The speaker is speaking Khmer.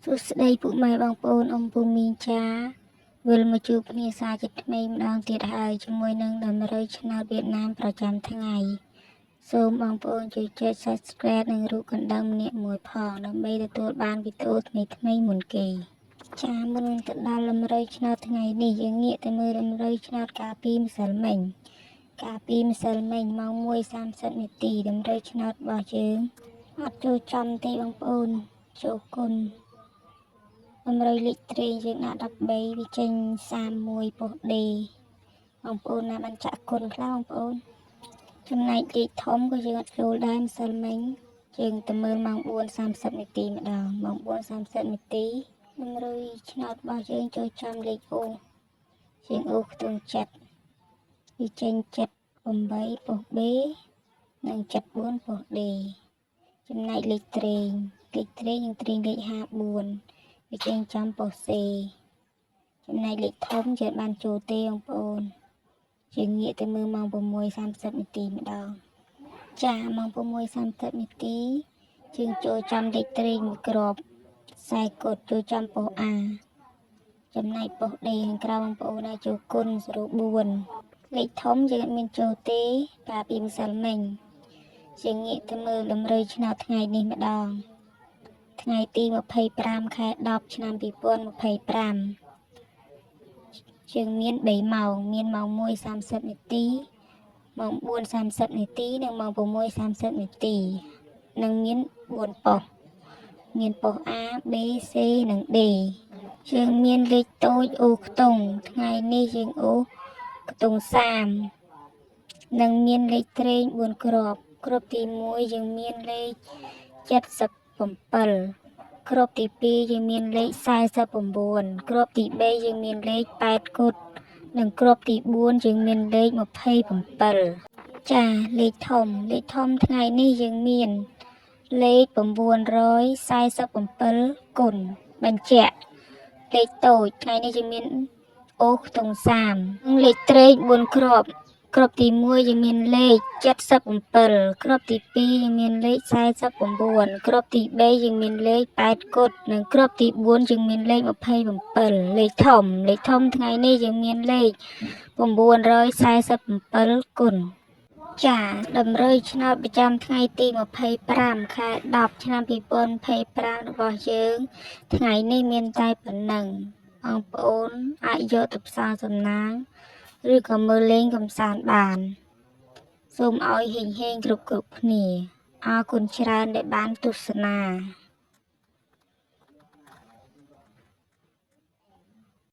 សួស្តីពុកម៉ែបងប្អូនអ៊ំពូមីងចាវិលមកជួបគ្នាសារជាថ្មីម្ដងទៀតហើយជាមួយនឹងដំរីឆ្នោតវៀតណាមប្រចាំថ្ងៃសូមបងប្អូនជួយចុច Subscribe និងរូបកណ្ដឹងម្នាក់មួយផងដើម្បីទទួលបានវីដេអូថ្មីមុនគេចាមុនទៅដល់ដំរីឆ្នោតថ្ងៃនេះយើងងាកទៅមើលដំរីឆ្នោតកាលពីម្សិលមិញម៉ោង 1:30 នាទីដំរីឆ្នោតរបស់យើងអត់ចូលចំទេបងប្អូនចូលគុណដំរីលេខត្រេងយើងដាក់13វាចេញ31ប៉ុស្តិ៍ដេបងប្អូនណាបានចាក់គុណខ្លះបងប្អូនចំណែកលេខធំក៏យើងអត់ចូលដែរម្សិលមិញយើងទៅមើលម៉ោង 4:30 នាទីម្ដងម៉ោង 4:30 នាទីដំរីឆ្នោតរបស់យើងចូលចំលេខអូយើងអូខ្ទង់7វាចេញ78ប៉ុស្តិ៍ B និង74ប៉ុស្តិ៍ D ចំណែកលេខត្រេងយើងត្រេងលេខ54វាចេញចំប៉ុស្តិ៍ C ចំណែកលេខធំយើងបានចូលទេបងប្អូនយើងងាកទៅមើលម៉ោង 6:30 នាទីម្ដងចាម៉ោង 6:30 នាទីយើងចូលចំលេខត្រេងមួយគ្រាប់ខ្សែកត់ចូលចំប៉ុស្តិ៍ A ចំណែកប៉ុស្តិ៍ D ខាងក្រៅបងប្អូនណាចូលគុណ04លេខធំយើងអត់មានចូលទេកាលពីម្សិលមិញយើងងាកទៅមើលដំរីឆ្នោតថ្ងៃនេះម្ដងថ្ងៃទី25ខែ10ឆ្នាំ2025យើងមាន3ម៉ោងមានម៉ោង 1:30 នាទីម៉ោង 4:30 នាទីនិងម៉ោង 6:30 នាទីនិងមាន4ប៉ុស្តិ៍មានប៉ុស្តិ៍ A B C និង D យើងមានលេខតូចអូខ្ទង់ថ្ងៃនេះយើងអូខ្ទង់30និងមានលេខត្រេង4គ្រាប់ទី1យើងមានលេខ77គ្រាប់ទី2យើងមានលេខ49គ្រាប់ទី3យើងមានលេខ8គត់និងគ្រាប់ទី4យើងមានលេខ27ចាលេខធំថ្ងៃនេះយើងមានលេខ947គុណបញ្ជាក់លេខតូចថ្ងៃនេះយើងមានអូខ្ទង់30លេខត្រេង4គ្រាប់ទី1យើងមានលេខ77គ្រាប់ទី2យើងមានលេខ49គ្រាប់ទី3យើងមានលេខ8គត់និងគ្រាប់ទី4យើងមានលេខ27លេខធំថ្ងៃនេះយើងមានលេខ947គុណចាដំរីឆ្នោតប្រចាំថ្ងៃទី25ខែ10ឆ្នាំ2025របស់យើងថ្ងៃនេះមានតែប៉ុណ្ណឹងបងប្អូនអាចយកទៅផ្សារសំណាងឬក៏មើលលេងកម្សាន្តបានសូមឲ្យហេងគ្រប់គ្នាអរគុណច្រើនដែលបានទស្សនា